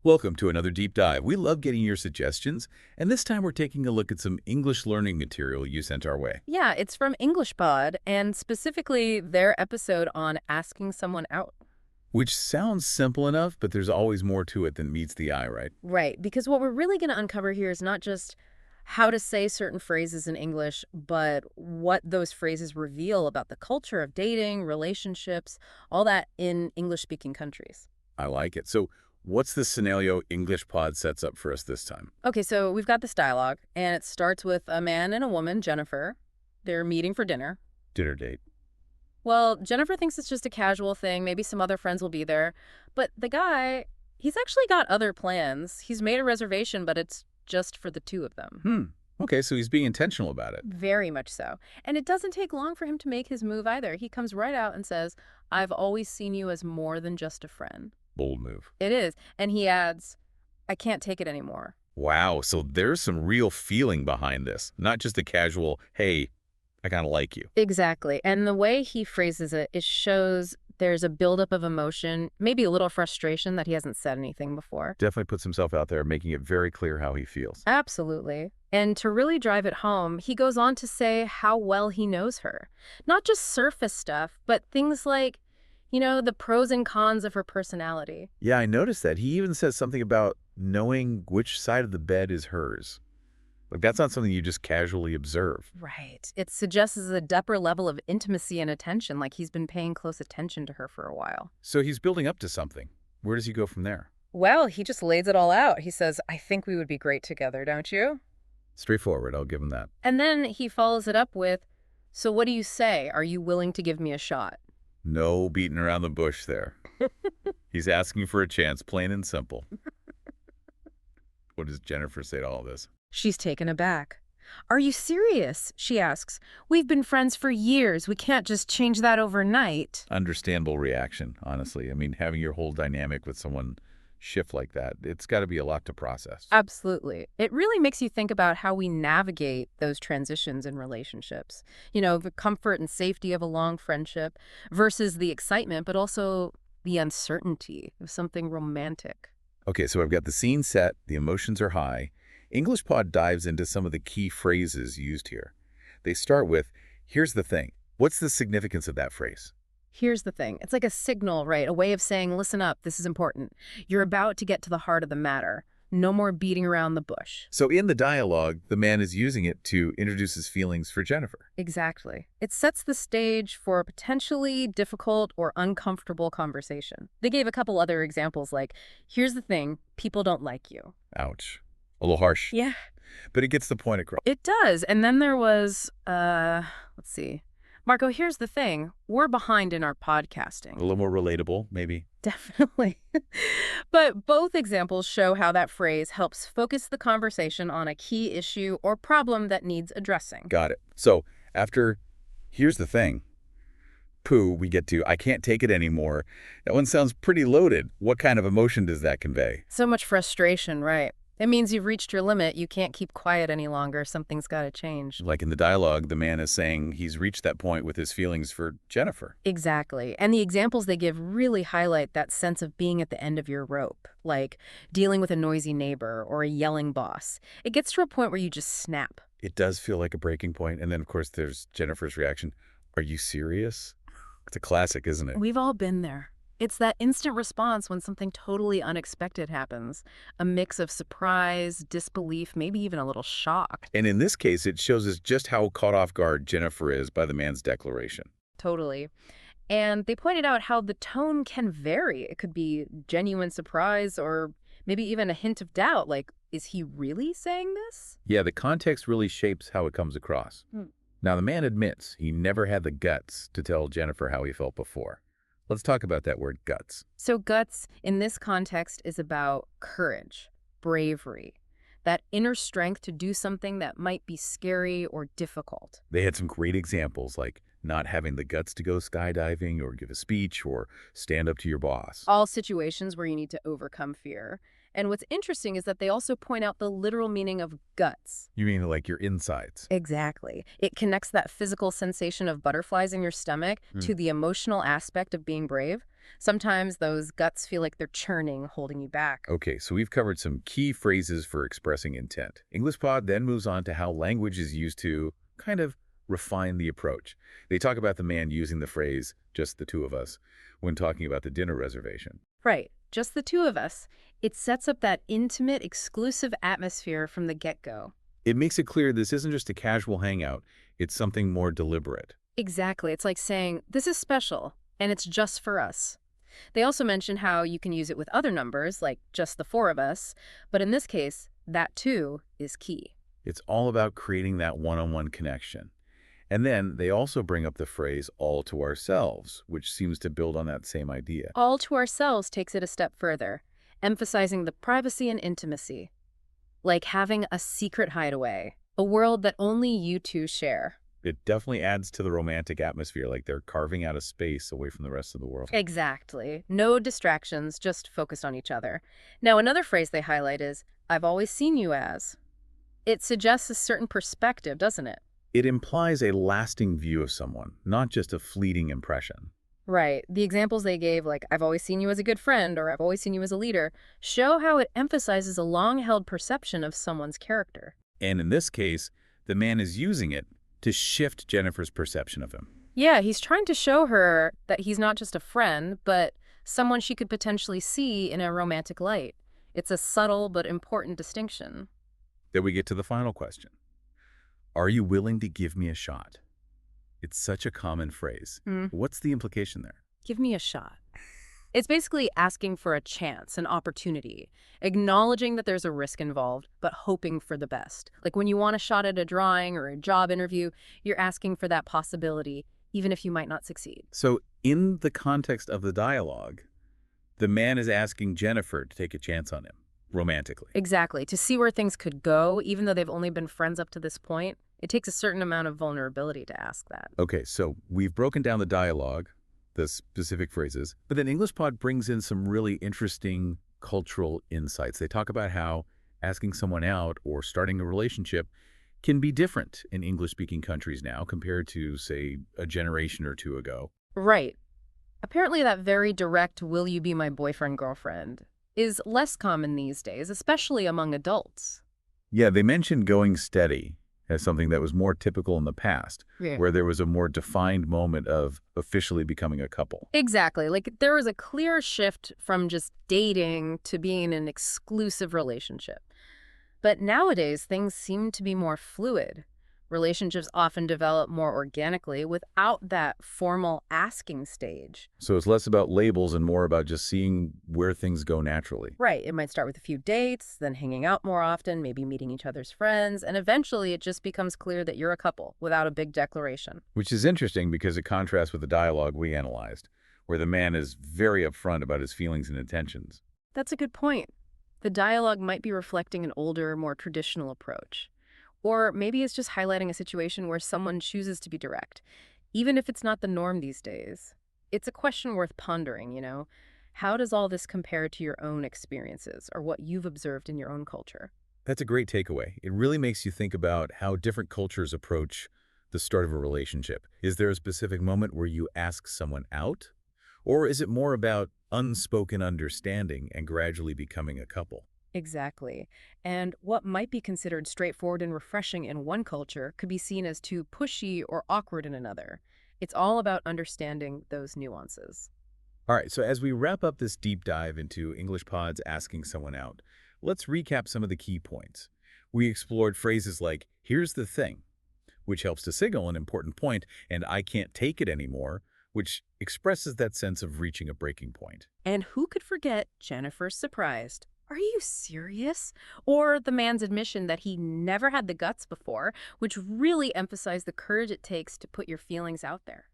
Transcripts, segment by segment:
Welcome to another deep dive. We love getting your suggestions, and this time we're taking a look at some English learning material you sent our way. Yeah, it's from EnglishPod, and specifically their episode on asking someone out. Which sounds simple enough, but there's always more to it than meets the eye, right? Right, because what we're really going to uncover here is not just how to say certain phrases in English, but what those phrases reveal about the culture of dating, relationships, all that in English-speaking countries. I like it. So what's the scenario EnglishPod sets up for us this time? Okay, so we've got this dialogue, and it starts with a man and a woman, Jennifer. They're meeting for dinner. Dinner date. Well, Jennifer thinks it's just a casual thing. Maybe some other friends will be there. But the guy, he's actually got other plans. He's made a reservation, but it's just for the two of them. Okay, so he's being intentional about it. Very much so. And it doesn't take long for him to make his move either. He comes right out and says, "I've always seen you as more than just a friend." Bold move. It is. And he adds, "I can't take it anymore." Wow, so there's some real feeling behind this, not just a casual, hey, I kind of like you. Exactly. And the way he phrases it, it shows there's a buildup of emotion, maybe a little frustration that he hasn't said anything before. Definitely puts himself out there, making it very clear how he feels. Absolutely. And to really drive it home, he goes on to say how well he knows her. Not just surface stuff, but things like, the pros and cons of her personality. Yeah, I noticed that. He even says something about knowing which side of the bed is hers. Like, that's not something you just casually observe. Right. It suggests a deeper level of intimacy and attention, like he's been paying close attention to her for a while. So he's building up to something. Where does he go from there? Well, he just lays it all out. He says, "I think we would be great together, don't you?" Straightforward, I'll give him that. And then he follows it up with, "So what do you say? Are you willing to give me a shot?" No beating around the bush there. He's asking for a chance, plain and simple. What does Jennifer say to all this? She's taken aback. "Are you serious?" she asks. "We've been friends for years. We can't just change that overnight." Understandable reaction, honestly. I mean, having your whole dynamic with someone shift like that, it's got to be a lot to process. Absolutely. It really makes you think about how we navigate those transitions in relationships. The comfort and safety of a long friendship versus the excitement, but also the uncertainty of something romantic. Okay, so I've got the scene set, the emotions are high. EnglishPod dives into some of the key phrases used here. They start with, here's the thing. What's the significance of that phrase? Here's the thing. It's like a signal, right? A way of saying, listen up, this is important. You're about to get to the heart of the matter. No more beating around the bush. So in the dialogue, the man is using it to introduce his feelings for Jennifer. Exactly. It sets the stage for a potentially difficult or uncomfortable conversation. They gave a couple other examples like, here's the thing, people don't like you. Ouch. A little harsh. Yeah, But it gets the point across. it does. And then there was, let's see. Marco, here's the thing. We're behind in our A podcasting. little more relatable, maybe. Definitely. But both examples show how that phrase helps focus the conversation on a key issue or problem that needs addressing. Got it. So after, here's the thing, poo, we get to, I can't take it anymore. That one sounds pretty loaded. What kind of emotion does that convey? So much frustration, right? It means you've reached your limit. You can't keep quiet any longer. Something's got to change. Like in the dialogue, the man is saying he's reached that point with his feelings for Jennifer. Exactly. And the examples they give really highlight that sense of being at the end of your rope, like dealing with a noisy neighbor or a yelling boss. It gets to a point where you just snap. It does feel like a breaking point. And then, of course, there's Jennifer's reaction. Are you serious? It's a classic, isn't it? We've all been there. It's that instant response when something totally unexpected happens. A mix of surprise, disbelief, maybe even a little shock. And in this case, it shows us just how caught off guard Jennifer is by the man's declaration. Totally. And they pointed out how the tone can vary. It could be genuine surprise or maybe even a hint of doubt, like, is he really saying this? Yeah, the context really shapes how it comes across. Hmm. Now, the man admits he never had the guts to tell Jennifer how he felt before. Let's talk about that word guts. So guts in this context is about courage, bravery, that inner strength to do something that might be scary or difficult. They had some great examples like not having the guts to go skydiving or give a speech or stand up to your boss. All situations where you need to overcome fear. And what's interesting is that they also point out the literal meaning of guts. You mean like your insides? Exactly. It connects that physical sensation of butterflies in your stomach Hmm. to the emotional aspect of being brave. Sometimes those guts feel like they're churning, holding you back. Okay, so we've covered some key phrases for expressing intent. EnglishPod then moves on to how language is used to kind of refine the approach. They talk about the man using the phrase, just the two of us, when talking about the dinner reservation. Right. Just the two of us. It sets up that intimate, exclusive atmosphere from the get-go. It makes it clear this isn't just a casual hangout, it's something more deliberate. Exactly. It's like saying, this is special, and it's just for us. They also mention how you can use it with other numbers, like just the four of us, but in this case, that too is key. It's all about creating that one-on-one connection. And then they also bring up the phrase all to ourselves, which seems to build on that same idea. All to ourselves takes it a step further, emphasizing the privacy and intimacy, like having a secret hideaway, a world that only you two share. It definitely adds to the romantic atmosphere, like they're carving out a space away from the rest of the world. Exactly. No distractions, just focused on each other. Now, another phrase they highlight is, I've always seen you as. It suggests a certain perspective, doesn't it? It implies a lasting view of someone, not just a fleeting impression. Right. The examples they gave, like, I've always seen you as a good friend, or I've always seen you as a leader, show how it emphasizes a long-held perception of someone's character. And in this case, the man is using it to shift Jennifer's perception of him. Yeah, he's trying to show her that he's not just a friend, but someone she could potentially see in a romantic light. It's a subtle but important distinction. Then we get to the final question. Are you willing to give me a shot? It's such a common phrase. What's the implication there? Give me a shot. It's basically asking for a chance, an opportunity, acknowledging that there's a risk involved, but hoping for the best. Like when you want a shot at a drawing or a job interview, you're asking for that possibility, even if you might not succeed. So in the context of the dialogue, the man is asking Jennifer to take a chance on him, romantically. Exactly. To see where things could go, even though they've only been friends up to this point, it takes a certain amount of vulnerability to ask that. Okay, so we've broken down the dialogue, the specific phrases, but then EnglishPod brings in some really interesting cultural insights. They talk about how asking someone out or starting a relationship can be different in English-speaking countries now compared to, say, a generation or two ago. Right. Apparently that very direct, will you be my boyfriend, girlfriend, is less common these days, especially among adults. Yeah, they mentioned going steady as something that was more typical in the past, Yeah. where there was a more defined moment of officially becoming a couple. Exactly. Like there was a clear shift from just dating to being in an exclusive relationship. But nowadays, things seem to be more fluid. Relationships often develop more organically without that formal asking stage. So it's less about labels and more about just seeing where things go naturally. Right. It might start with a few dates, then hanging out more often, maybe meeting each other's friends, and eventually it just becomes clear that you're a couple without a big declaration. Which is interesting because it contrasts with the dialogue we analyzed, where the man is very upfront about his feelings and intentions. That's a good point. The dialogue might be reflecting an older, more traditional approach. Or maybe it's just highlighting a situation where someone chooses to be direct, even if it's not the norm these days. It's a question worth pondering, you know? How does all this compare to your own experiences or what you've observed in your own culture? That's a great takeaway. It really makes you think about how different cultures approach the start of a relationship. Is there a specific moment where you ask someone out? Or is it more about unspoken understanding and gradually becoming a couple? Exactly. And what might be considered straightforward and refreshing in one culture could be seen as too pushy or awkward in another. It's all about understanding those nuances. All right, so as we wrap up this deep dive into EnglishPod's asking someone out, let's recap some of the key points. We explored phrases like, here's the thing, which helps to signal an important point, and I can't take it anymore, which expresses that sense of reaching a breaking point. And who could forget Jennifer's surprised? Are you serious? Or the man's admission that he never had the guts before, which really emphasized the courage it takes to put your feelings out there.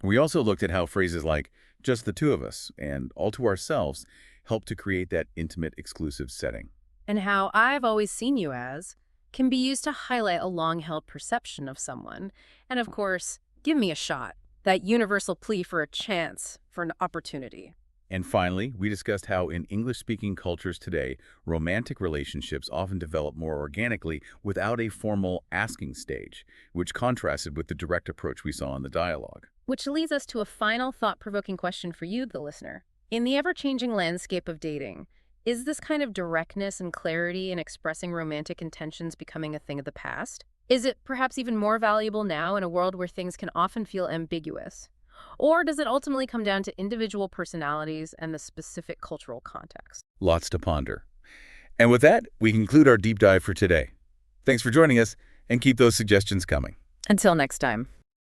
We also looked at how phrases like, just the two of us, and all to ourselves help to create that intimate, exclusive setting. And how I've always seen you as can be used to highlight a long-held perception of someone. And of course, give me a shot That universal plea for a chance, for an opportunity. And finally, we discussed how in English-speaking cultures today, romantic relationships often develop more organically without a formal asking stage, which contrasted with the direct approach we saw in the dialogue. Which leads us to a final thought-provoking question for you, the listener. In the ever-changing landscape of dating, is this kind of directness and clarity in expressing romantic intentions becoming a thing of the past? Is it perhaps even more valuable now in a world where things can often feel ambiguous? Or does it ultimately come down to individual personalities and the specific cultural context? Lots to ponder. And with that, we conclude our deep dive for today. Thanks for joining us, and keep those suggestions coming. Until next time.